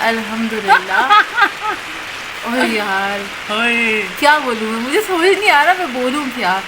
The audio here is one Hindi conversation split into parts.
अल्हम्दुलिल्लाह। ओह यार क्या बोलूँ मैं, मुझे समझ नहीं आ रहा मैं बोलूँ क्या।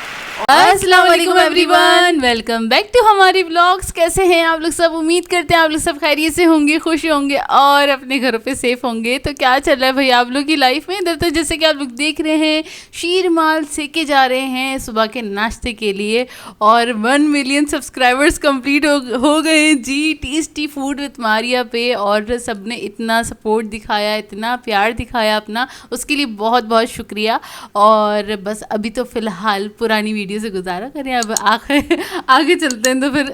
अस्सलाम वालेकुम एवरीवन, वेलकम बैक टू हमारी व्लॉग्स। कैसे हैं आप लोग सब? उम्मीद करते हैं आप लोग सब खैरियत से होंगे, खुश होंगे और अपने घरों पे सेफ होंगे। तो क्या चल रहा है भाई आप लोग की लाइफ में? इधर तो जैसे कि आप लोग देख रहे हैं शीर माल सेके जा रहे हैं सुबह के नाश्ते के लिए और 1 मिलियन सब्सक्राइबर्स कंप्लीट हो गए हैं जी टेस्टी फूड विद मारिया पे। और सबने इतना सपोर्ट दिखाया, इतना प्यार दिखाया अपना, उसके लिए बहुत बहुत शुक्रिया। और बस अभी तो फ़िलहाल पुरानी वीडियो से गुजारा करें, अब आगे चलते हैं तो फिर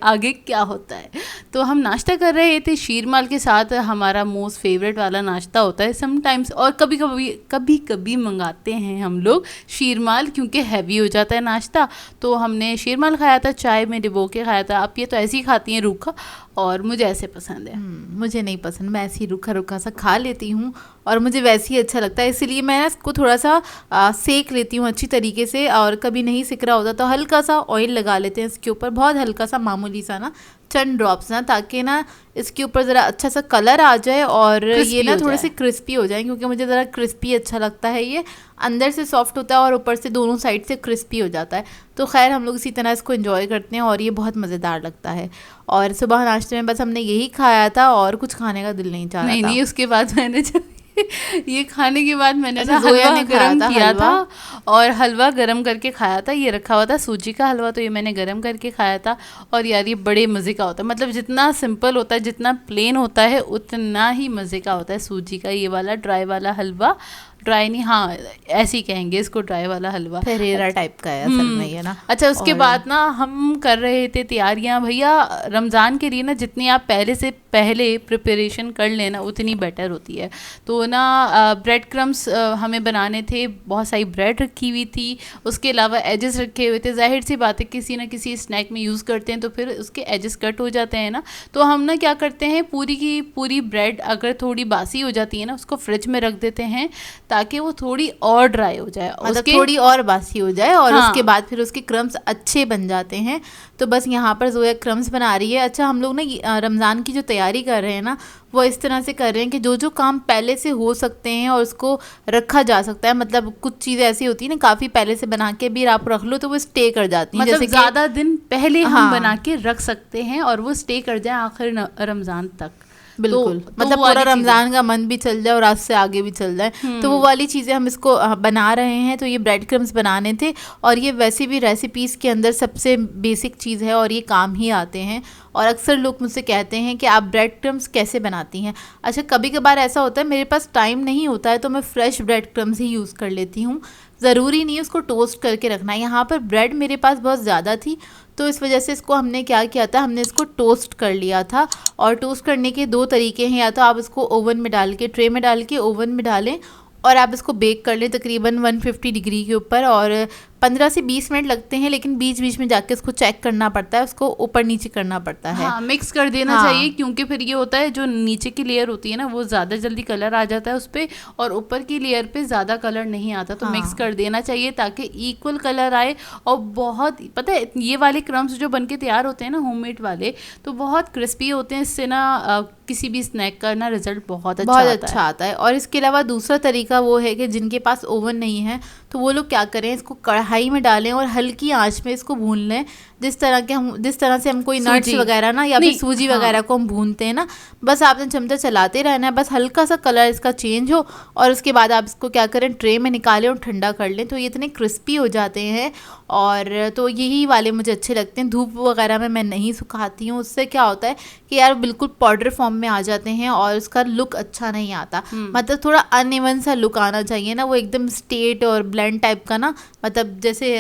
आगे क्या होता है। तो हम नाश्ता कर रहे थे शीरमाल के साथ, हमारा मोस्ट फेवरेट वाला नाश्ता होता है समटाइम्स, और कभी कभी मंगाते हैं हम लोग शीरमाल क्योंकि हैवी हो जाता है नाश्ता। तो हमने शीरमाल खाया था, चाय में डिबो के खाया था। आप ये तो ऐसे ही खाती हैं रूखा, और मुझे ऐसे पसंद है। मुझे नहीं पसंद, मैं ऐसे ही रूखा रूखा सा खा लेती हूँ और मुझे वैसे ही अच्छा लगता है, इसलिए मैं इसको थोड़ा सा सेक लेती हूँ अच्छी तरीके से। और कभी नहीं सिक रहा होता तो हल्का सा ऑयल लगा लेते हैं इसके ऊपर, बहुत हल्का सा, मामूली सा ना, चंद ड्रॉप्स ना, ताकि ना इसके ऊपर ज़रा अच्छा सा कलर आ जाए और ये ना थोड़े से क्रिस्पी हो जाए, क्योंकि मुझे ज़रा क्रिस्पी अच्छा लगता है। ये अंदर से सॉफ्ट होता है और ऊपर से दोनों साइड से क्रिस्पी हो जाता है। तो खैर हम लोग इसी तरह इसको एंजॉय करते हैं और ये बहुत मज़ेदार लगता है। और सुबह नाश्ते में बस हमने यही खाया था और कुछ खाने का दिल नहीं चाह रहा था। नहीं, उसके बाद मैंने ये खाने के बाद मैंने हलवा गरम किया था और हलवा गरम करके खाया था। ये रखा हुआ था सूजी का हलवा, तो ये मैंने गरम करके खाया था। और यार ये बड़े मज़े का होता है, मतलब जितना सिंपल होता है, जितना प्लेन होता है, उतना ही मज़े का होता है सूजी का ये वाला ड्राई वाला हलवा। ड्राई नहीं, हाँ ऐसे ही कहेंगे इसको, ड्राई वाला हलवा, फेरेरा टाइप का है असल में ये ना। अच्छा, उसके बाद ना हम कर रहे थे तैयारियां भैया रमज़ान के लिए ना। जितनी आप पहले प्रिपरेशन कर लेना उतनी बेटर होती है। तो ना ब्रेड क्रम्स हमें बनाने थे, बहुत सारी ब्रेड रखी हुई थी, उसके अलावा एजेस रखे हुए थे। जाहिर सी बात है किसी ना किसी स्नैक में यूज़ करते हैं तो फिर उसके एजेस कट हो जाते हैं ना। तो हम ना क्या करते हैं, पूरी की पूरी ब्रेड अगर थोड़ी बासी हो जाती है ना, उसको फ्रिज में रख देते हैं ताकि वो थोड़ी और ड्राई हो जाए, मतलब थोड़ी और बासी हो जाए। और उसके बाद फिर उसके क्रम्स अच्छे बन जाते हैं। तो बस यहाँ पर जोया क्रम्स बना रही है। अच्छा, हम लोग ना रमज़ान की जो तैयारी कर रहे हैं ना, वो इस तरह से कर रहे हैं कि जो जो काम पहले से हो सकते हैं और उसको रखा जा सकता है। मतलब कुछ चीज़ें ऐसी होती है ना, काफ़ी पहले से बना के भी आप रख लो तो वो स्टे कर जाती हैं, मतलब जैसे ज़्यादा दिन पहले हम बना के रख सकते हैं और वो स्टे कर जाए आखिर रमज़ान तक। बिल्कुल, मतलब पूरा रमज़ान का मन भी चल जाए और आज से आगे भी चल जाए। तो वो वाली चीज़ें हम इसको बना रहे हैं। तो ये ब्रेड क्रम्स बनाने थे और ये वैसे भी रेसिपीज़ के अंदर सबसे बेसिक चीज़ है और ये काम ही आते हैं। और अक्सर लोग मुझसे कहते हैं कि आप ब्रेड क्रम्स कैसे बनाती हैं। अच्छा, कभी कभार ऐसा होता है मेरे पास टाइम नहीं होता है तो मैं फ़्रेश ब्रेड क्रम्स ही यूज़ कर लेती हूँ। ज़रूरी नहीं है उसको टोस्ट करके रखना है। यहाँ पर ब्रेड मेरे पास बहुत ज़्यादा थी तो इस वजह से इसको हमने क्या किया था, हमने इसको टोस्ट कर लिया था। और टोस्ट करने के 2 तरीके हैं, या तो आप इसको ओवन में डाल के, ट्रे में डाल के ओवन में डालें और आप इसको बेक कर लें तकरीबन 150 डिग्री के ऊपर। और 15 से 20 मिनट लगते हैं, लेकिन बीच बीच में जाके उसको चेक करना पड़ता है, उसको ऊपर नीचे करना पड़ता है। हाँ, मिक्स कर देना चाहिए, क्योंकि फिर ये होता है जो नीचे की लेयर होती है ना, वो ज़्यादा जल्दी कलर आ जाता है उस पर, और ऊपर की लेयर पे ज़्यादा कलर नहीं आता। तो मिक्स कर देना चाहिए ताकि इक्वल कलर आए। और बहुत पता है ये वाले क्रम्स जो बन के तैयार होते हैं ना, होममेड वाले, तो बहुत क्रिस्पी होते हैं। इससे ना किसी भी स्नैक का ना रिजल्ट बहुत अच्छा आता है। और इसके अलावा दूसरा तरीका वो है कि जिनके पास ओवन नहीं है तो वो लोग क्या करें, इसको कढ़ाई में डालें और हल्की आंच में इसको भून लें। जिस तरह से हम कोई नट्स वगैरह ना या फिर सूजी वगैरह को हम भूनते हैं ना, बस आपने चमचा चलाते रहना है, बस हल्का सा कलर इसका चेंज हो और उसके बाद आप इसको क्या करें, ट्रे में निकालें और ठंडा कर लें। तो ये इतने क्रिस्पी हो जाते हैं। और तो यही वाले मुझे अच्छे लगते हैं। धूप वगैरह में मैं नहीं सुखाती हूँ, उससे क्या होता है कि यार बिल्कुल पाउडर फॉर्म में आ जाते हैं और उसका लुक अच्छा नहीं आता। मतलब थोड़ा अनइवन सा लुक आना चाहिए ना, वो एकदम स्ट्रेट और ब्लेंड टाइप का ना, मतलब जैसे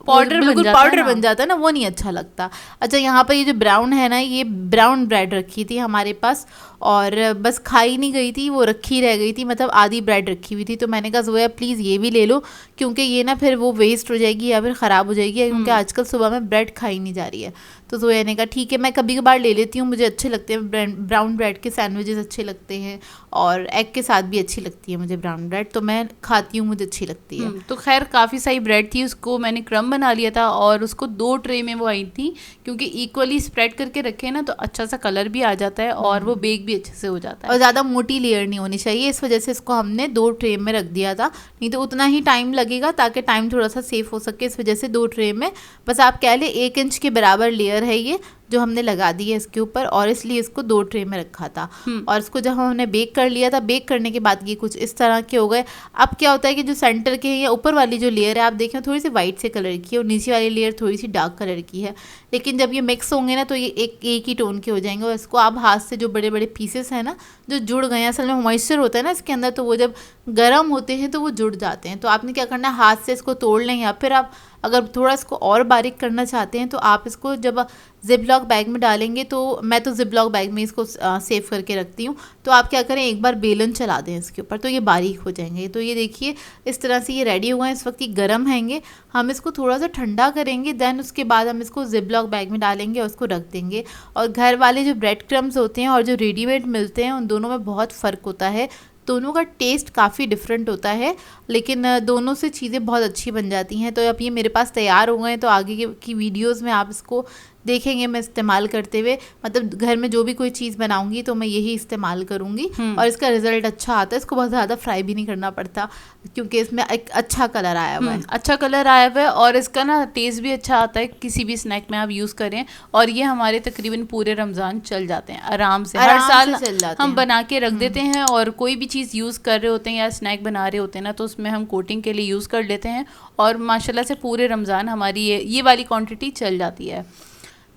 पाउडर बन जाता है ना, वो नहीं अच्छा लगता। अच्छा, यहाँ पर ये जो ब्राउन है ना, ये ब्राउन ब्रेड रखी थी हमारे पास और बस खाई नहीं गई थी, वो रखी रह गई थी, मतलब आधी ब्रेड रखी हुई थी। तो मैंने कहा जोया प्लीज़ ये भी ले लो, क्योंकि ये ना फिर वो वेस्ट हो जाएगी या फिर ख़राब हो जाएगी, क्योंकि आजकल सुबह में ब्रेड खाई नहीं जा रही है। तो जोया ने कहा ठीक है, मैं कभी कभार ले लेती हूँ, मुझे अच्छे लगते हैं ब्राउन ब्रेड के सैंडविचेस अच्छे लगते हैं। और एग के साथ भी अच्छी लगती है मुझे ब्राउन ब्रेड, तो मैं खाती हूँ, मुझे अच्छी लगती है। तो खैर काफ़ी सारी ब्रेड थी, उसको मैंने क्रम्ब बना लिया था और उसको 2 ट्रे में वो आई थी, क्योंकि इक्वली स्प्रेड करके रखे ना तो अच्छा सा कलर भी आ जाता है और वो बेक भी अच्छे से हो जाता है। और ज़्यादा मोटी लेयर नहीं होनी चाहिए, इस वजह से इसको हमने 2 ट्रे में रख दिया था, नहीं तो उतना ही टाइम लगेगा, ताकि टाइम थोड़ा सा सेफ हो सके, इस वजह से 2 ट्रे में बस आप कह लें 1 इंच के बराबर लेयर है ये जो हमने लगा दी है इसके ऊपर, और इसलिए इसको 2 ट्रे में रखा था। और इसको जब हमने बेक कर लिया था, बेक करने के बाद ये कुछ इस तरह के हो गए। अब क्या होता है कि जो सेंटर के या ऊपर वाली जो लेयर है आप देखें थोड़ी सी वाइट से कलर की है और नीचे वाली लेयर थोड़ी सी डार्क कलर की है, लेकिन जब ये मिक्स होंगे ना तो ये एक ही टोन के हो जाएंगे। और इसको आप हाथ से जो बड़े बड़े पीसेस हैं ना जो जुड़ गए हैं, असल में मॉइस्चर होता है ना इसके अंदर, तो वो जब गर्म होते हैं तो वो जुड़ जाते हैं। तो आपने क्या करना है, हाथ से इसको तोड़ लें, या फिर आप अगर थोड़ा इसको और बारीक करना चाहते हैं तो आप इसको जब जिप-लॉक बैग में डालेंगे, तो मैं तो जिप-लॉक बैग में इसको सेव करके रखती हूँ, तो आप क्या करें एक बार बेलन चला दें इसके ऊपर, तो ये बारीक हो जाएंगे। तो ये देखिए इस तरह से ये रेडी हुआ है, इस वक्त ये गर्म हैंगे, हम इसको थोड़ा सा ठंडा करेंगे, देन उसके बाद हम इसको जिप-लॉक बैग में डालेंगे और उसको रख देंगे। और घर वाले जो ब्रेड क्रम्स होते हैं और जो रेडीमेड मिलते हैं उन दोनों में बहुत फ़र्क होता है, दोनों का टेस्ट काफ़ी डिफरेंट होता है, लेकिन दोनों से चीज़ें बहुत अच्छी बन जाती हैं। तो अब ये मेरे पास तैयार हो गए हैं, तो आगे की वीडियोस में आप इसको देखेंगे मैं इस्तेमाल करते हुए, मतलब घर में जो भी कोई चीज़ बनाऊंगी तो मैं यही इस्तेमाल करूंगी और इसका रिजल्ट अच्छा आता है। इसको बहुत ज़्यादा फ्राई भी नहीं करना पड़ता, क्योंकि इसमें एक अच्छा कलर आया हुआ है, अच्छा कलर आया हुआ है और इसका ना टेस्ट भी अच्छा आता है, किसी भी स्नैक में आप यूज़ करें। और ये हमारे तकरीबन पूरे रमज़ान चल जाते हैं आराम से, हर साल चल जाते हम बना के रख देते हैं। और कोई भी चीज़ यूज़ कर रहे होते हैं या स्नैक बना रहे होते हैं ना, तो उसमें हम कोटिंग के लिए यूज़ कर लेते हैं और माशाल्लाह से पूरे रमज़ान हमारी ये वाली क्वांटिटी चल जाती है।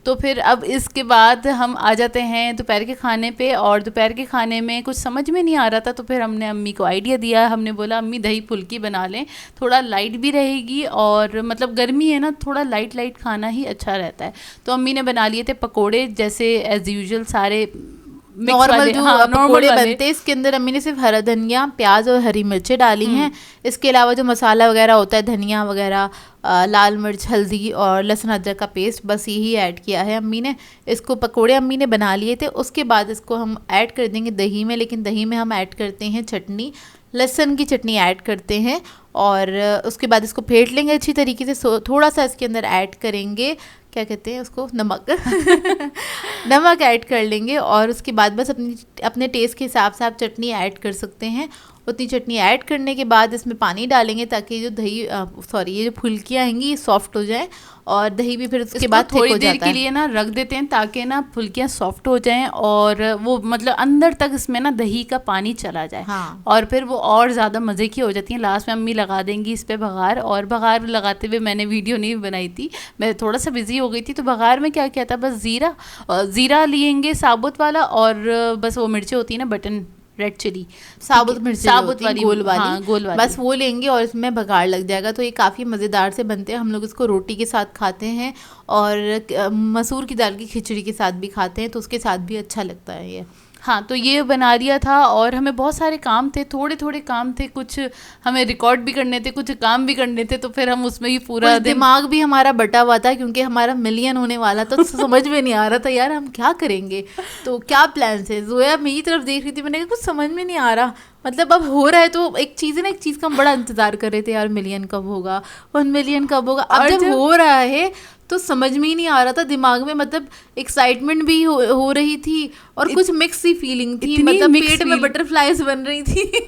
तो फिर अब इसके बाद हम आ जाते हैं दोपहर के खाने पे, और दोपहर के खाने में कुछ समझ में नहीं आ रहा था, तो फिर हमने अम्मी को आइडिया दिया, हमने बोला अम्मी दही फुल्की बना लें, थोड़ा लाइट भी रहेगी और मतलब गर्मी है ना, थोड़ा लाइट लाइट खाना ही अच्छा रहता है। तो अम्मी ने बना लिए थे पकोड़े, जैसे एज यूजुअल सारे नॉर्मल जो पकोड़े बनते हैं, इसके अंदर अम्मी ने सिर्फ हरा धनिया, प्याज और हरी मिर्चें डाली हैं। इसके अलावा जो मसाला वगैरह होता है, धनिया वगैरह, लाल मिर्च, हल्दी और लहसुन अदरक का पेस्ट, बस यही ऐड किया है अम्मी ने। इसको पकोड़े अम्मी ने बना लिए थे। उसके बाद इसको हम ऐड कर देंगे दही में, लेकिन दही में हम ऐड करते हैं चटनी, लहसुन की चटनी ऐड करते हैं। और उसके बाद इसको फेंट लेंगे अच्छी तरीके से। थोड़ा सा इसके अंदर ऐड करेंगे, क्या कहते हैं उसको, नमक नमक ऐड कर लेंगे। और उसके बाद बस अपने टेस्ट के हिसाब से आप चटनी ऐड कर सकते हैं। उतनी चटनी ऐड करने के बाद इसमें पानी डालेंगे, ताकि जो दही ये जो फुल्कियाँ आएंगी ये सॉफ्ट हो जाएं, और दही भी फिर उसके बाद थोड़ी देर के लिए ना रख देते हैं, ताकि ना फुल्कियाँ सॉफ्ट हो जाएं और वो मतलब अंदर तक इसमें ना दही का पानी चला जाए। हाँ। और फिर वो और ज़्यादा मज़े की हो जाती हैं। लास्ट में अम्मी लगा देंगी इस पर बघार, और बघार लगाते हुए मैंने वीडियो नहीं बनाई थी, मैं थोड़ा सा बिजी हो गई थी। तो बघार में क्या किया था, बस ज़ीरा लिएंगे साबुत वाला, और बस वो मिर्चें होती है ना बटन रेड चिली, साबुत वाली गोल वाली, हाँ, गोल वाली, बस वो लेंगे और इसमें बघार लग जाएगा। तो ये काफ़ी मज़ेदार से बनते हैं। हम लोग इसको रोटी के साथ खाते हैं और मसूर की दाल की खिचड़ी के साथ भी खाते हैं, तो उसके साथ भी अच्छा लगता है ये। हाँ, तो ये बना लिया था। और हमें बहुत सारे काम थे, थोड़े थोड़े काम थे, कुछ हमें रिकॉर्ड भी करने थे, कुछ काम भी करने थे, तो फिर हम उसमें ही पूरा दिमाग भी हमारा बटा हुआ था, क्योंकि हमारा मिलियन होने वाला था। तो समझ में नहीं आ रहा था यार हम क्या करेंगे, तो क्या प्लान है। जोया मेरी तरफ देख रही थी, मैंने कहा कुछ समझ में नहीं आ रहा, मतलब अब हो रहा है तो एक चीज़ है ना, एक चीज़ का हम बड़ा इंतज़ार कर रहे थे यार, मिलियन कब होगा, 1 मिलियन कब होगा। अब जब हो रहा है तो समझ में ही नहीं आ रहा था, दिमाग में मतलब एक्साइटमेंट भी हो रही थी और कुछ मिक्स सी फीलिंग थी, मतलब पेट में बटरफ्लाइज बन रही थी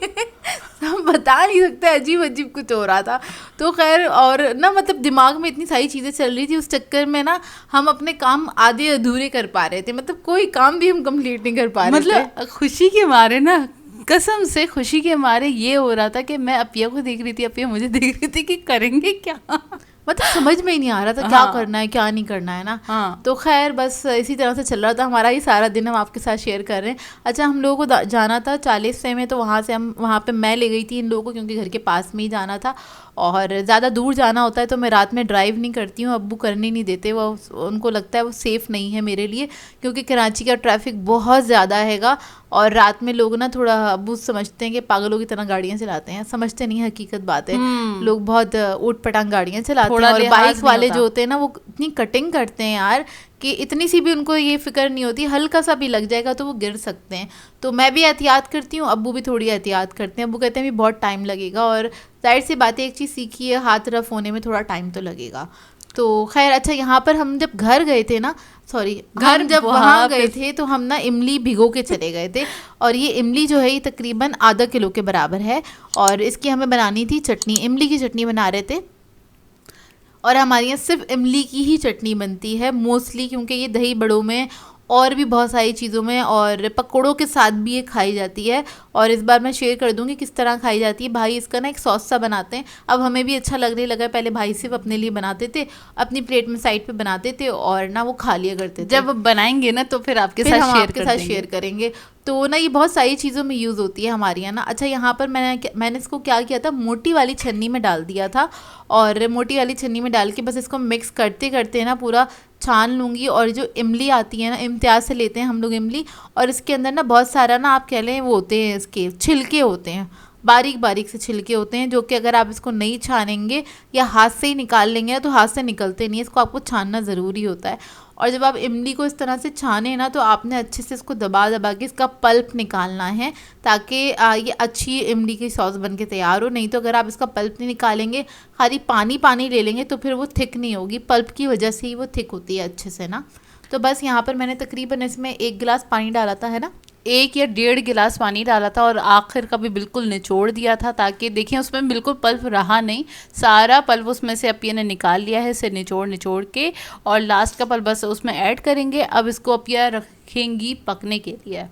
हम बता नहीं सकते, अजीब अजीब कुछ हो रहा था। तो खैर, और ना मतलब दिमाग में इतनी सारी चीज़ें चल रही थी, उस चक्कर में ना हम अपने काम आधे अधूरे कर पा रहे थे, मतलब कोई काम भी हम कंप्लीट नहीं कर पा रहे थे। मतलब खुशी के मारे ना, कसम से खुशी के मारे ये हो रहा था कि मैं अपिया को देख रही थी, अपिया मुझे देख रही थी कि करेंगे क्या मतलब समझ में ही नहीं आ रहा था क्या करना है क्या नहीं करना है ना। तो खैर बस इसी तरह से चल रहा था हमारा ये सारा दिन, हम आपके साथ शेयर कर रहे हैं। अच्छा, हम लोगों को जाना था 40 में, तो वहाँ पे मैं ले गई थी इन लोगों को, क्योंकि घर के पास में ही जाना था और ज़्यादा दूर जाना होता है तो मैं रात में ड्राइव नहीं करती हूँ, अब्बू करने नहीं देते, वो उनको लगता है वो सेफ़ नहीं है मेरे लिए, क्योंकि कराची का ट्रैफिक बहुत ज़्यादा हैगा और रात में लोग ना थोड़ा, अब्बू समझते हैं कि पागलों की तरह गाड़ियाँ चलाते हैं, समझते नहीं, हकीकत बात है, लोग बहुत ऊट पटांग गाड़ियाँ चलाते हैं और बाइक वाले जो होते हैं ना वो इतनी कटिंग करते हैं यार कि इतनी सी भी उनको ये फिक्र नहीं होती, हल्का सा भी लग जाएगा तो वो गिर सकते हैं। तो मैं भी एहतियात करती हूँ, अब्बू भी थोड़ी एहतियात करते हैं। अब्बू कहते हैं भी बहुत टाइम लगेगा, और जाहिर सी बात है एक चीज़ सीखी है, हाथ रफ होने में थोड़ा टाइम तो लगेगा। तो खैर अच्छा, यहाँ पर हम जब घर गए थे ना, सॉरी घर जब वहाँ गए थे तो हम ना इमली भिगो के चले गए थे, और ये इमली जो है ये तकरीबन आधा किलो के बराबर है, और इसकी हमें बनानी थी चटनी, इमली की चटनी बना रहे थे। और हमारे यहाँ सिर्फ इमली की ही चटनी बनती है मोस्टली, क्योंकि ये दही बड़ों में और भी बहुत सारी चीज़ों में और पकौड़ों के साथ भी ये खाई जाती है। और इस बार मैं शेयर कर दूंगी किस तरह खाई जाती है। भाई इसका ना एक सॉस सा बनाते हैं, अब हमें भी अच्छा लगने लगा। पहले भाई सिर्फ अपने लिए बनाते थे, अपनी प्लेट में साइड पे बनाते थे और ना वो खा लिया करते थे। जब बनाएंगे ना तो फिर आपके साथ शेयर करेंगे। तो ना ये बहुत सारी चीज़ों में यूज़ होती है हमारे यहाँ ना। अच्छा, यहाँ पर मैंने इसको क्या किया था, मोटी वाली छन्नी में डाल दिया था, और मोटी वाली छन्नी में डाल के बस इसको मिक्स करते करते ना पूरा छान लूँगी। और जो इमली आती है ना, इम्तियाज से लेते हैं हम लोग इमली, और इसके अंदर ना बहुत सारा ना आप कह लें वो होते हैं, इसके छिलके होते हैं, बारीक बारीक से छिलके होते हैं, जो कि अगर आप इसको नहीं छानेंगे या हाथ से ही निकाल लेंगे तो हाथ से निकलते नहीं है, इसको आपको छानना ज़रूरी होता है। और जब आप इमली को इस तरह से छाने ना, तो आपने अच्छे से इसको दबा दबा के इसका पल्प निकालना है, ताकि ये अच्छी इमली की सॉस बन के तैयार हो। नहीं तो अगर आप इसका पल्प नहीं निकालेंगे, खाली पानी पानी ले लेंगे, तो फिर वो थिक नहीं होगी, पल्प की वजह से ही वो थिक होती है अच्छे से ना। तो बस यहाँ पर मैंने तकरीबन इसमें 1 गिलास पानी डाला था, है ना, 1 या 1.5 गिलास पानी डाला था, और आखिर का भी बिल्कुल निचोड़ दिया था, ताकि देखिए उसमें बिल्कुल पल्प रहा नहीं, सारा पल्प उसमें से अपिया ने निकाल लिया है, इसे निचोड़ के, और लास्ट का पल्प बस उसमें ऐड करेंगे। अब इसको अपिया रखेंगी पकने के लिए।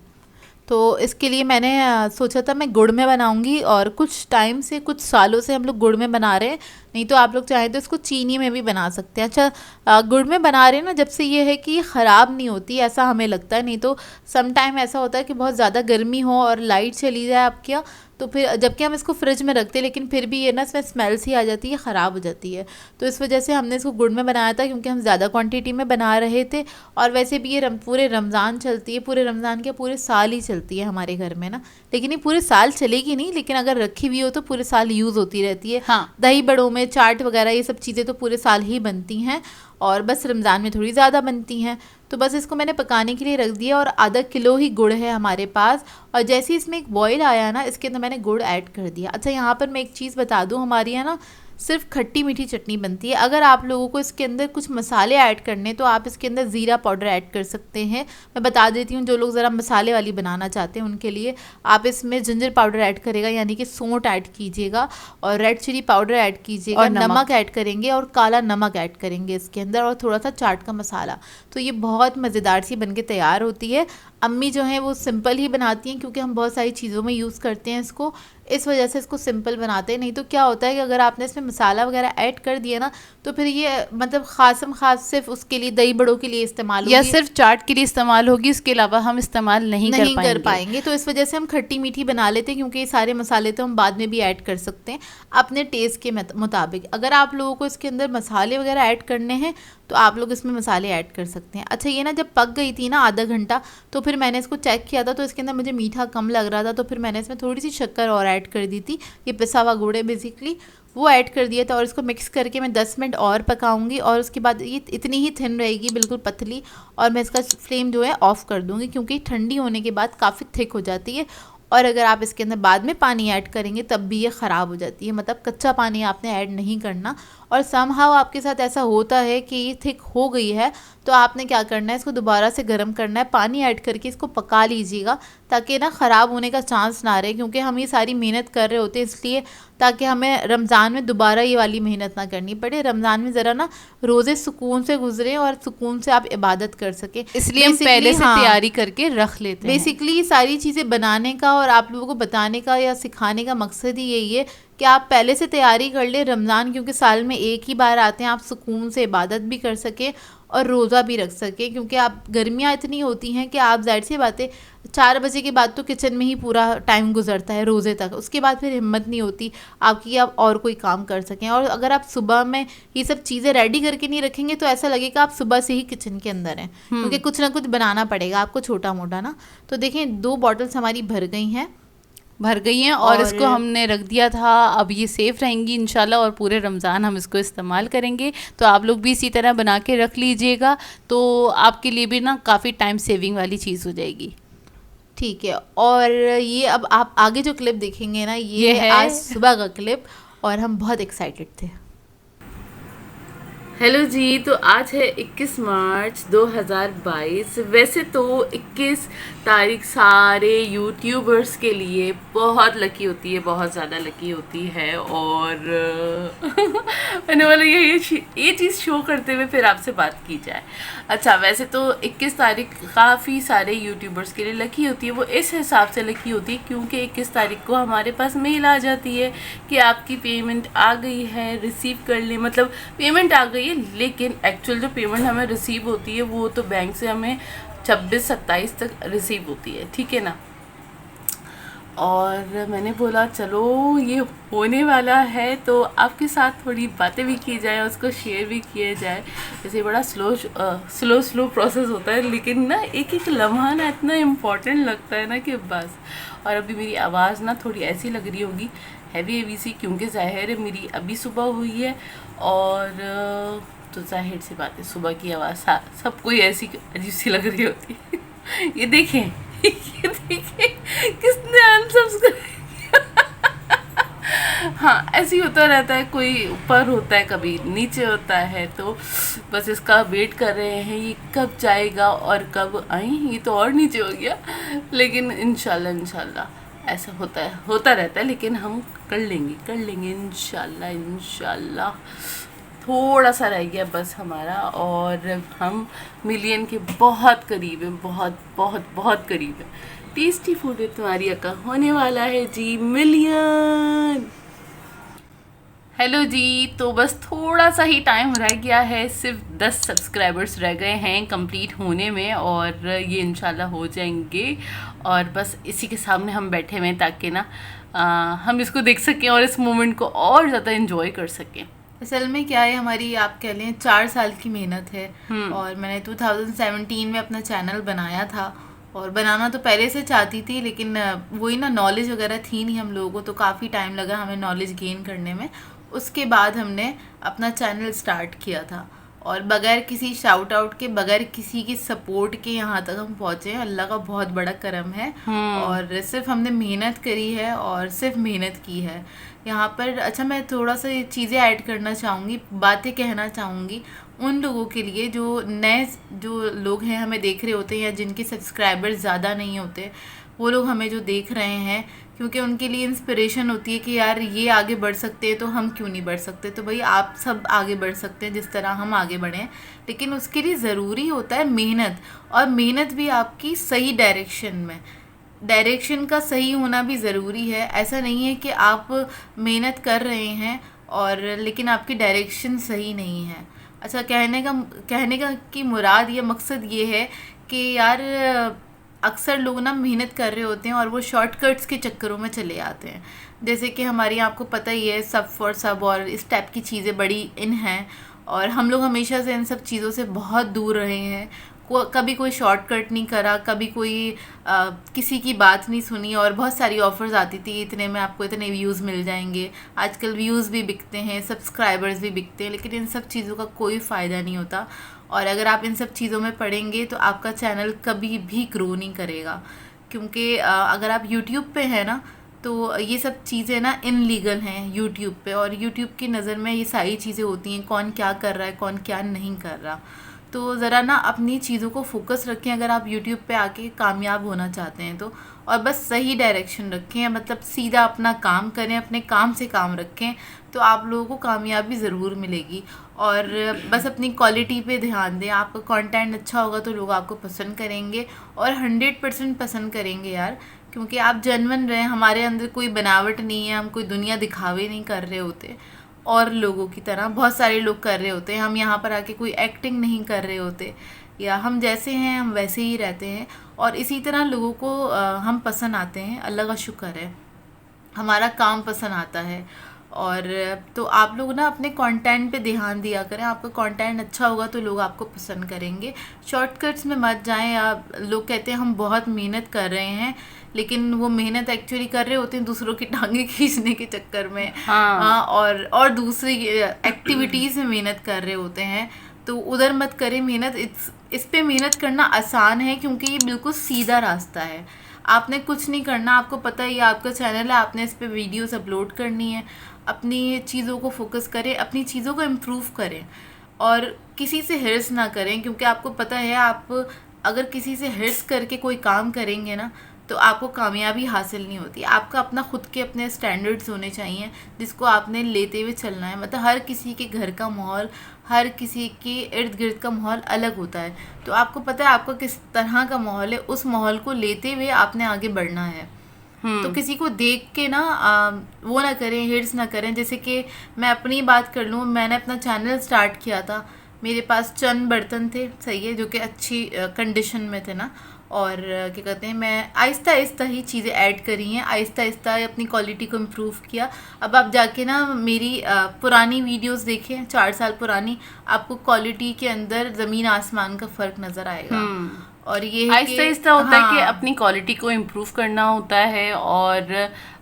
तो इसके लिए मैंने सोचा था मैं गुड़ में बनाऊंगी, और कुछ टाइम से, कुछ सालों से हम लोग गुड़ में बना रहे हैं। नहीं तो आप लोग चाहें तो इसको चीनी में भी बना सकते हैं। अच्छा, गुड़ में बना रहे हैं ना, जब से ये है कि ये ख़राब नहीं होती, ऐसा हमें लगता है। नहीं तो सम टाइम ऐसा होता है कि बहुत ज़्यादा गर्मी हो और लाइट चली जाए आपके यहाँ, तो फिर जबकि हम इसको फ्रिज में रखते हैं, लेकिन फिर भी ये ना इसमें स्मेल सी आ जाती है, ख़राब हो जाती है। तो इस वजह से हमने इसको गुड़ में बनाया था, क्योंकि हम ज़्यादा क्वांटिटी में बना रहे थे। और वैसे भी ये पूरे रमज़ान चलती है, पूरे रमज़ान के पूरे साल ही चलती है हमारे घर में ना। लेकिन ये पूरे साल चलेगी नहीं, लेकिन अगर रखी हुई हो तो पूरे साल यूज़ होती रहती है। हाँ, दही बड़ों में, चाट वगैरह, ये सब चीज़ें तो पूरे साल ही बनती हैं, और बस रमज़ान में थोड़ी ज़्यादा बनती हैं। तो बस इसको मैंने पकाने के लिए रख दिया, और आधा किलो ही गुड़ है हमारे पास। और जैसे ही इसमें एक बॉईल आया ना, इसके अंदर मैंने गुड़ ऐड कर दिया। अच्छा, यहाँ पर मैं एक चीज़ बता दूँ, हमारे यहाँ ना सिर्फ खट्टी मीठी चटनी बनती है। अगर आप लोगों को इसके अंदर कुछ मसाले ऐड करने, तो आप इसके अंदर ज़ीरा पाउडर ऐड कर सकते हैं। मैं बता देती हूँ, जो लोग ज़रा मसाले वाली बनाना चाहते हैं उनके लिए आप इसमें जिंजर पाउडर ऐड करेगा, यानी कि सौंठ ऐड कीजिएगा, और रेड चिली पाउडर ऐड कीजिएगा, और नमक ऐड करेंगे, और काला नमक ऐड करेंगे इसके अंदर, और थोड़ा सा चाट का मसाला। तो ये बहुत मज़ेदार सी बन के तैयार होती है। अम्मी जो हैं वो सिंपल ही बनाती हैं, क्योंकि हम बहुत सारी चीज़ों में यूज़ करते हैं इसको, इस वजह से इसको सिंपल बनाते हैं। नहीं तो क्या होता है कि अगर आपने इसमें मसाला वगैरह ऐड कर दिया ना, तो फिर ये मतलब खासम खास सिर्फ उसके लिए, दही बड़ों के लिए इस्तेमाल होगी, या सिर्फ चाट के लिए इस्तेमाल होगी, उसके अलावा हम इस्तेमाल नहीं कर पाएंगे। तो इस वजह से हम खट्टी मीठी बना लेते हैं, क्योंकि ये सारे मसाले तो हम बाद में भी ऐड कर सकते हैं अपने टेस्ट के मुताबिक। अगर आप लोगों को इसके अंदर मसाले वगैरह ऐड करने हैं तो आप लोग इसमें मसाले ऐड कर सकते हैं। अच्छा, ये ना जब पक गई थी ना आधा घंटा, तो फिर मैंने इसको चेक किया था, तो इसके अंदर मुझे मीठा कम लग रहा था, तो फिर मैंने इसमें थोड़ी सी शक्कर और ऐड कर दी थी। ये पिसा हुआ गुड़ है बेसिकली, वो ऐड कर दिया था, और इसको मिक्स करके मैं 10 मिनट और पकाऊंगी। और उसके बाद ये इतनी ही थिन रहेगी, बिल्कुल पतली, और मैं इसका फ्लेम जो है ऑफ़ कर दूँगी, क्योंकि ठंडी होने के बाद काफ़ी थिक हो जाती है। और अगर आप इसके अंदर बाद में पानी ऐड करेंगे तब भी ये ख़राब हो जाती है, मतलब कच्चा पानी आपने ऐड नहीं करना। और समहाउ आपके साथ ऐसा होता है कि ये थिक हो गई है, तो आपने क्या करना है, इसको दोबारा से गर्म करना है, पानी ऐड करके इसको पका लीजिएगा, ताकि ना ख़राब होने का चांस ना रहे। क्योंकि हम ये सारी मेहनत कर रहे होते हैं इसलिए, ताकि हमें रमज़ान में दोबारा ये वाली मेहनत ना करनी पड़े। रमज़ान में ज़रा ना रोज़े सुकून से गुजरें और सुकून से आप इबादत कर सकें, इसलिए हम पहले से तैयारी करके रख लेते हैं। बेसिकली ये सारी चीज़ें बनाने का और आप लोगों को बताने का या सिखाने का मकसद ही यही है कि आप पहले से तैयारी कर ले। रमज़ान क्योंकि साल में एक ही बार आते हैं, आप सुकून से इबादत भी कर सकें और रोज़ा भी रख सकें। क्योंकि आप गर्मियाँ इतनी होती हैं कि आप जाहिर सी बातें 4 बजे के बाद तो किचन में ही पूरा टाइम गुजरता है रोज़े तक, उसके बाद फिर हिम्मत नहीं होती आपकी आप और कोई काम कर सकें। और अगर आप सुबह में ये सब चीज़ें रेडी करके नहीं रखेंगे तो ऐसा लगेगा आप सुबह से ही किचन के अंदर हैं, क्योंकि कुछ ना कुछ बनाना पड़ेगा आपको छोटा मोटा ना। तो देखें 2 बॉटल्स हमारी भर गई हैं, भर गई हैं और इसको हमने रख दिया था। अब ये सेफ़ रहेंगी इंशाल्लाह और पूरे रमज़ान हम इसको इस्तेमाल करेंगे। तो आप लोग भी इसी तरह बना के रख लीजिएगा, तो आपके लिए भी ना काफ़ी टाइम सेविंग वाली चीज़ हो जाएगी। ठीक है। और ये अब आप आगे जो क्लिप देखेंगे ना, ये है आज सुबह का क्लिप और हम बहुत एक्साइटेड थे। हेलो जी, तो आज है 21 मार्च 2022। वैसे तो 21 तारीख सारे यूट्यूबर्स के लिए बहुत लकी होती है, बहुत ज़्यादा लकी होती है। और मैंने बोला ये चीज़ शो करते हुए फिर आपसे बात की जाए। अच्छा, वैसे तो 21 तारीख काफ़ी सारे यूट्यूबर्स के लिए लकी होती है। वो इस हिसाब से लकी होती है क्योंकि 21 तारीख को हमारे पास मेल आ जाती है कि आपकी पेमेंट आ गई है, रिसीव कर लें। मतलब पेमेंट आ गई है, लेकिन एक्चुअल जो पेमेंट हमें रिसीव होती है वो तो बैंक से हमें 26-27 तक रिसीव होती है, ठीक है ना। और मैंने बोला चलो ये होने वाला है तो आपके साथ थोड़ी बातें भी की जाए, उसको शेयर भी किया जाए। जैसे बड़ा स्लो प्रोसेस होता है, लेकिन ना एक एक लम्हा ना इतना इम्पोर्टेंट लगता है ना कि बस। और अभी मेरी आवाज़ ना थोड़ी ऐसी लग रही होगी, हैवी सी, क्योंकि ज़ाहिर है मेरी अभी सुबह हुई है। और तो जाहिर सी बात है सुबह की आवाज़ सबको ही ऐसी अजीब सी लग रही होती है। ये देखें ये देखें किसने अनसब्सक्राइब। हाँ, ऐसे ही होता रहता है, कोई ऊपर होता है कभी नीचे होता है, तो बस इसका वेट कर रहे हैं ये कब जाएगा और कब आई। ये तो और नीचे हो गया, लेकिन इंशाल्लाह ऐसा होता रहता है, लेकिन हम कर लेंगे इंशाल्लाह। थोड़ा सा रह गया बस हमारा और हम मिलियन के बहुत करीब हैं, बहुत करीब है। टेस्टी फूड है तुम्हारी अक्का होने वाला है जी मिलियन। हेलो जी, तो बस थोड़ा सा ही टाइम रह गया है, सिर्फ 10 सब्सक्राइबर्स रह गए हैं कंप्लीट होने में और ये इंशाल्लाह हो जाएंगे। और बस इसी के सामने हम बैठे हुए हैं ताकि ना हम इसको देख सकें और इस मोमेंट को और ज़्यादा एंजॉय कर सकें। असल में क्या है, हमारी आप कह लें 4 साल की मेहनत है। और मैंने 2017 में अपना चैनल बनाया था और बनाना तो पहले से चाहती थी, लेकिन वही ना नॉलेज वगैरह थी नहीं हम लोगों को, तो काफ़ी टाइम लगा हमें नॉलेज गेन करने में। उसके बाद हमने अपना चैनल स्टार्ट किया था और बगैर किसी शाउट आउट के, बगैर किसी की सपोर्ट के यहाँ तक हम पहुँचे। अल्लाह का बहुत बड़ा करम है। और सिर्फ हमने मेहनत करी है और सिर्फ मेहनत की है यहाँ पर। अच्छा, मैं थोड़ा सा ये चीज़ें ऐड करना चाहूँगी, बातें कहना चाहूँगी उन लोगों के लिए जो नए जो लोग हैं हमें देख रहे होते हैं या जिनके सब्सक्राइबर्स ज़्यादा नहीं होते, वो लोग हमें जो देख रहे हैं, क्योंकि उनके लिए इंस्पिरेशन होती है कि यार ये आगे बढ़ सकते हैं तो हम क्यों नहीं बढ़ सकते। तो भाई आप सब आगे बढ़ सकते हैं जिस तरह हम आगे बढ़ें, लेकिन उसके लिए ज़रूरी होता है मेहनत। और मेहनत भी आपकी सही डायरेक्शन में, डायरेक्शन का सही होना भी ज़रूरी है। ऐसा नहीं है कि आप मेहनत कर रहे हैं और लेकिन आपकी डायरेक्शन सही नहीं है। अच्छा, कहने का कि मुराद या मकसद ये है कि यार अक्सर लोग ना मेहनत कर रहे होते हैं और वो शॉर्टकट्स के चक्करों में चले आते हैं। जैसे कि हमारे यहाँ आपको पता ही है, सब फॉर सब और इस टाइप की चीज़ें बड़ी इन हैं और हम लोग हमेशा से इन सब चीज़ों से बहुत दूर रहे हैं। कभी कोई शॉर्टकट नहीं करा, कभी कोई किसी की बात नहीं सुनी और बहुत सारी ऑफ़र्स आती थी, इतने में आपको इतने व्यूज़ मिल जाएंगे। आजकल व्यूज़ भी बिकते हैं, सब्सक्राइबर्स भी बिकते हैं, लेकिन इन सब चीज़ों का कोई फ़ायदा नहीं होता। और अगर आप इन सब चीज़ों में पड़ेंगे तो आपका चैनल कभी भी ग्रो नहीं करेगा, क्योंकि अगर आप यूट्यूब पे हैं ना, तो ये सब चीज़ें ना इनलीगल हैं यूट्यूब पे, और यूट्यूब की नज़र में ये सारी चीज़ें होती हैं, कौन क्या कर रहा है कौन क्या नहीं कर रहा। तो ज़रा ना अपनी चीज़ों को फोकस रखें अगर आप यूट्यूब पे आके कामयाब होना चाहते हैं तो, और बस सही डायरेक्शन रखें, मतलब सीधा अपना काम करें, अपने काम से काम रखें, तो आप लोगों को कामयाबी ज़रूर मिलेगी। और बस अपनी क्वालिटी पे ध्यान दें, आपका कंटेंट अच्छा होगा तो लोग आपको पसंद करेंगे और 100% पसंद करेंगे यार, क्योंकि आप जेन्युइन रहें। हमारे अंदर कोई बनावट नहीं है, हम कोई दुनिया दिखावे नहीं कर रहे होते और लोगों की तरह बहुत सारे लोग कर रहे होते हैं। हम यहाँ पर आके कोई एक्टिंग नहीं कर रहे होते, या हम जैसे हैं हम वैसे ही रहते हैं और इसी तरह लोगों को हम पसंद आते हैं। अल्लाह का शुक्र है, हमारा काम पसंद आता है और तो आप लोग ना अपने कंटेंट पे ध्यान दिया करें, आपका कंटेंट अच्छा होगा तो लोग आपको पसंद करेंगे। शॉर्टकट्स में मत जाएं। आप लोग कहते हैं हम बहुत मेहनत कर रहे हैं, लेकिन वो मेहनत एक्चुअली कर रहे होते हैं दूसरों की टांगे खींचने के चक्कर में। हाँ। और दूसरी एक्टिविटीज़ में मेहनत कर रहे होते हैं, तो उधर मत करें मेहनत। इस पे मेहनत करना आसान है क्योंकि ये बिल्कुल सीधा रास्ता है। आपने कुछ नहीं करना, आपको पता है ये आपका चैनल है, आपने इस पे वीडियोस अपलोड करनी है। अपनी चीज़ों को फोकस करें, अपनी चीज़ों को इम्प्रूव करें और किसी से हिर्स ना करें, क्योंकि आपको पता है आप अगर किसी से हिर्स करके कोई काम करेंगे ना तो आपको कामयाबी हासिल नहीं होती। आपका अपना खुद के अपने स्टैंडर्ड्स होने चाहिए जिसको आपने लेते हुए चलना है। मतलब हर किसी के घर का माहौल, हर किसी के इर्द गिर्द का माहौल अलग होता है, तो आपको पता है आपका किस तरह का माहौल है, उस माहौल को लेते हुए आपने आगे बढ़ना है। तो किसी को देख के ना वो ना करें, हिर्स ना करें। जैसे कि मैं अपनी बात कर लूँ, मैंने अपना चैनल स्टार्ट किया था, मेरे पास चंद बर्तन थे, सही है, जो कि अच्छी कंडीशन में थे ना। और क्या कहते हैं, मैं आहिस्ता आहिस्ता ही चीज़ें ऐड करी हैं, आहिस्ता आहिस्ता अपनी क्वालिटी को इम्प्रूव किया। अब आप जाके ना मेरी पुरानी वीडियोस देखें, 4 साल पुरानी, आपको क्वालिटी के अंदर ज़मीन आसमान का फ़र्क नज़र आएगा। और ये आहिस्ता आहिस्ता होता है कि अपनी क्वालिटी को इम्प्रूव करना होता है और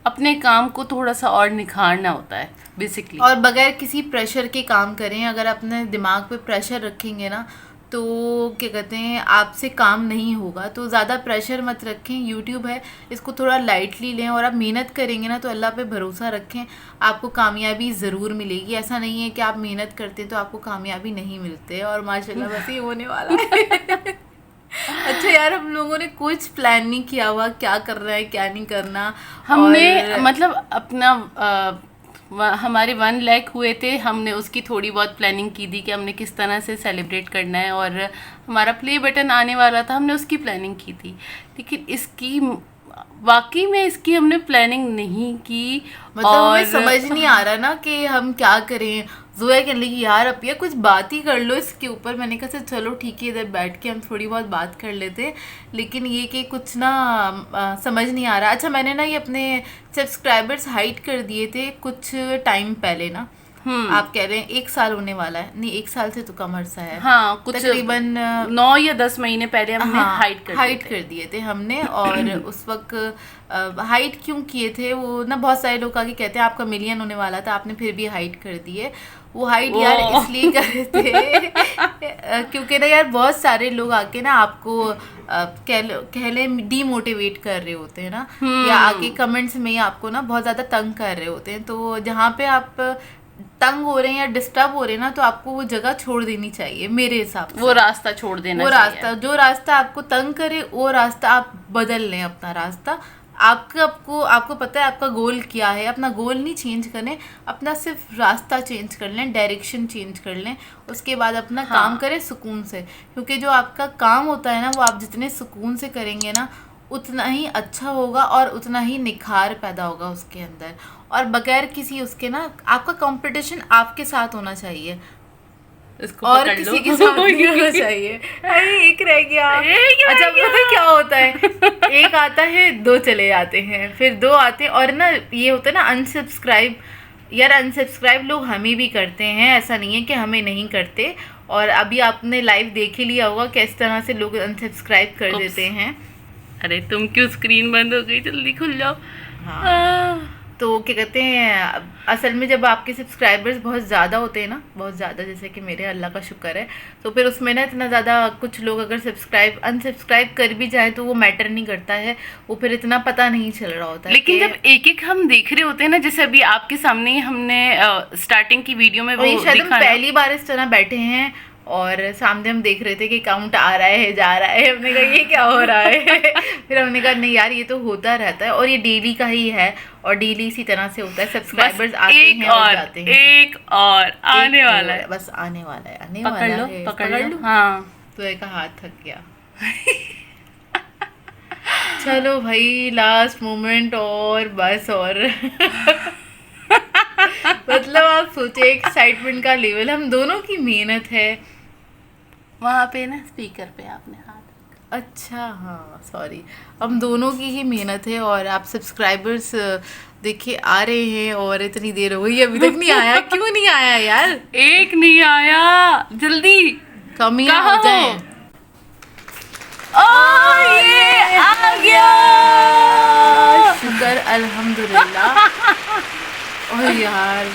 अपने काम को थोड़ा सा और निखारना होता है बेसिकली। और बगैर किसी प्रेशर के काम करें। अगर अपने दिमाग पे प्रेशर रखेंगे ना तो क्या कहते हैं आपसे काम नहीं होगा, तो ज़्यादा प्रेशर मत रखें। यूट्यूब है, इसको थोड़ा लाइटली लें और आप मेहनत करेंगे ना तो अल्लाह पे भरोसा रखें, आपको कामयाबी ज़रूर मिलेगी। ऐसा नहीं है कि आप मेहनत करते हैं तो आपको कामयाबी नहीं मिलते। और माशाल्लाह बस ये होने वाला है। अच्छा यार, हम लोगों ने कुछ प्लान नहीं किया हुआ क्या कर रहा है क्या नहीं करना। हमने मतलब अपना हमारे 1 लाख हुए थे, हमने उसकी थोड़ी बहुत प्लानिंग की थी कि हमने किस तरह से सेलिब्रेट करना है, और हमारा प्ले बटन आने वाला था, हमने उसकी प्लानिंग की थी। लेकिन इसकी वाकई में इसकी हमने प्लानिंग नहीं की। मतलब और हमें समझ नहीं आ रहा ना कि हम क्या करें। जोया कहने लगी यार अब ये कुछ बात ही कर लो इसके ऊपर। मैंने कहा चलो ठीक है, इधर बैठ के हम थोड़ी बहुत बात कर लेते, लेकिन ये कि कुछ ना समझ नहीं आ रहा। अच्छा, मैंने ना ये अपने सब्सक्राइबर्स हाइड कर दिए थे कुछ टाइम पहले ना। आप कह रहे हैं 1 साल होने वाला है, नहीं 1 साल से तो कम अरसा है। हाँ, कुछ तकरीबन 9 या 10 महीने पहले हमने हाइड कर दिए थे हमने। और उस वक्त हाइड क्यों किए थे, वो ना बहुत सारे लोग आके कहते हैं आपका मिलियन होने वाला था, आपने फिर भी हाइड कर दिए। वो हाइड यार इसलिए कर रहे थे क्योंकि ना यार बहुत सारे लोग आके ना आपको कह ले डीमोटिवेट कर रहे होते हैं ना, या आके कमेंट्स में ही आपको ना बहुत ज़्यादा तंग कर रहे होते हैं। तो जहाँ पे आप तंग हो रहे हैं या डिस्टर्ब हो रहे हैं ना, तो आपको वो जगह छोड़ देनी चाहिए मेरे हिसाब से। वो रास्ता छोड़ देना वो चाहिए। रास्ता, जो रास्ता आपको तंग करे वो रास्ता आप बदल लें, अपना रास्ता। आपको पता है आपका गोल क्या है, अपना गोल नहीं चेंज करें, अपना सिर्फ रास्ता चेंज कर लें, डायरेक्शन चेंज कर लें, उसके बाद अपना काम करें सुकून से। क्योंकि जो आपका काम होता है ना वो आप जितने सुकून से करेंगे ना उतना ही अच्छा होगा और उतना ही निखार पैदा होगा उसके अंदर। और बगैर किसी उसके ना आपका कंपटीशन आपके साथ होना चाहिए, इसको और किसी के साथ नहीं होना चाहिए। अरे एक रह गया। अच्छा पता है क्या होता है, एक आता है 2 चले जाते हैं, फिर 2 आते हैं, और ना ये होता है ना अनसब्सक्राइब। यार अनसब्सक्राइब लोग हमें भी करते हैं, ऐसा नहीं है कि हमें नहीं करते। और अभी आपने लाइव देख ही लिया होगा किस तरह से लोग अनसब्सक्राइब कर देते हैं। अरे तुम क्यों, स्क्रीन बंद हो गई, जल्दी खुल जाओ। हाँ। तो क्या कहते हैं, असल में जब आपके सब्सक्राइबर्स बहुत ज़्यादा होते हैं ना, बहुत ज़्यादा, जैसे कि मेरे अल्लाह का शुक्र है, तो फिर उसमें ना इतना ज़्यादा कुछ लोग अगर अनसब्सक्राइब कर भी जाए तो वो मैटर नहीं करता है, वो फिर इतना पता नहीं चल रहा होता है। लेकिन जब एक एक हम देख रहे होते हैं ना, जैसे अभी आपके सामने ही हमने स्टार्टिंग की वीडियो में वो शायद हम पहली बार इस तरह बैठे हैं और सामने हम देख रहे थे कि काउंट आ रहा है जा रहा है, हमने कहा ये क्या हो रहा है। फिर हमने कहा नहीं यार ये तो होता रहता है और ये डेली का ही है और डेली इसी तरह से होता है, सब्सक्राइबर्स आते हैं और जाते हैं। एक और आने वाला है, बस आने वाला है, आने पकड़ वाला लो, है, पकड़ लो। हाँ तो एक हाथ थक गया। चलो भाई लास्ट मोमेंट और बस। और मतलब आप सोचे एक्साइटमेंट का लेवल, हम दोनों की मेहनत है। वहाँ पे ना स्पीकर पे आपने हाथ अच्छा हाँ सॉरी, हम दोनों की ही मेहनत है। और आप सब्सक्राइबर्स देखिए आ रहे हैं और इतनी देर हो गई अभी तक नहीं आया। क्यों नहीं आया यार? एक नहीं आया, जल्दी कमियां हो जाए। ये आ गया, शुक्र अल्हम्दुलिल्लाह। और यार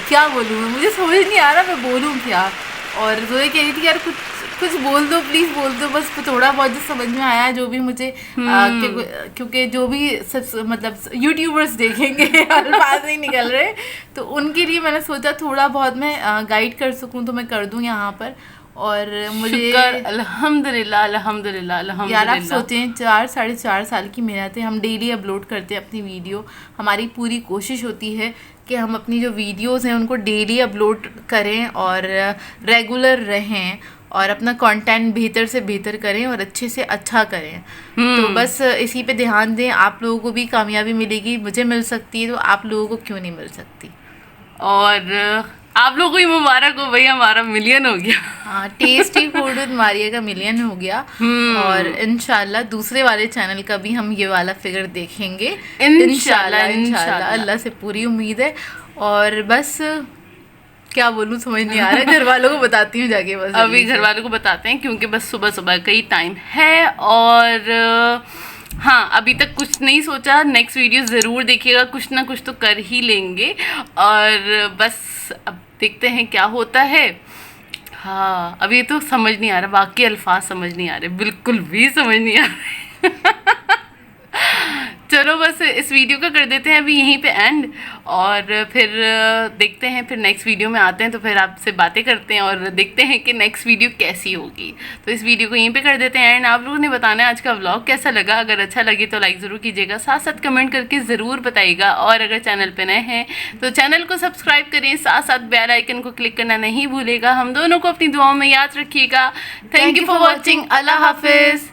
क्या बोलूँ मैं, मुझे समझ नहीं आ रहा मैं बोलूँ क्या। और जोए कह रही थी यार कुछ कुछ बोल दो, प्लीज बोल दो, बस थोड़ा बहुत जो समझ में आया जो भी मुझे क्योंकि जो भी सब मतलब यूट्यूबर्स देखेंगे अल्फाज नहीं निकल रहे, तो उनके लिए मैंने सोचा थोड़ा बहुत मैं गाइड कर सकूं तो मैं कर दूं यहाँ पर। और मुझे अल्हम्दुलिल्लाह अल्हम्दुलिल्लाह यार आप अल्हम्दुलिल्लाह। सोचें 4-4.5 साल की मेहनत है, हम डेली अपलोड करते हैं अपनी वीडियो। हमारी पूरी कोशिश होती है कि हम अपनी जो वीडियोस हैं उनको डेली अपलोड करें और रेगुलर रहें और अपना कंटेंट बेहतर से बेहतर करें और अच्छे से अच्छा करें। तो बस इसी पे ध्यान दें। आप लोगों को भी कामयाबी मिलेगी, मुझे मिल सकती है तो आप लोगों को क्यों नहीं मिल सकती। और आप लोगों को ही मुबारक हो भाई, हमारा मिलियन हो गया। हाँ, टेस्टी फूड विद मारिया का मिलियन हो गया। और इंशाल्लाह दूसरे वाले चैनल का भी हम ये वाला फिगर देखेंगे इंशाल्लाह। अल्लाह से पूरी उम्मीद है। और बस क्या बोलूँ समझ नहीं आ रहा, घर वालों को बताती हूँ जाके बस। अभी घर वालों को बताते हैं क्योंकि बस सुबह सुबह का ही टाइम है। और हाँ, अभी तक कुछ नहीं सोचा, नेक्स्ट वीडियो ज़रूर देखिएगा, कुछ ना कुछ तो कर ही लेंगे। और बस अब देखते हैं क्या होता है। हाँ, अभी तो समझ नहीं आ रहा, बाकी अल्फाज समझ नहीं आ रहे, बिल्कुल भी समझ नहीं आ रहे। चलो बस इस वीडियो का कर देते हैं अभी यहीं पे एंड, और फिर देखते हैं, फिर नेक्स्ट वीडियो में आते हैं तो फिर आपसे बातें करते हैं और देखते हैं कि नेक्स्ट वीडियो कैसी होगी। तो इस वीडियो को यहीं पे कर देते हैं एंड। आप लोगों ने बताना है आज का व्लॉग कैसा लगा। अगर अच्छा लगे तो लाइक ज़रूर कीजिएगा, साथ साथ कमेंट करके ज़रूर बताइएगा। और अगर चैनल पर नए हैं तो चैनल को सब्सक्राइब करें, साथ साथ बेल आइकन को क्लिक करना नहीं भूलेगा। हम दोनों को अपनी दुआओं में याद रखिएगा। Thank you for watching. अल्लाह हाफिज़।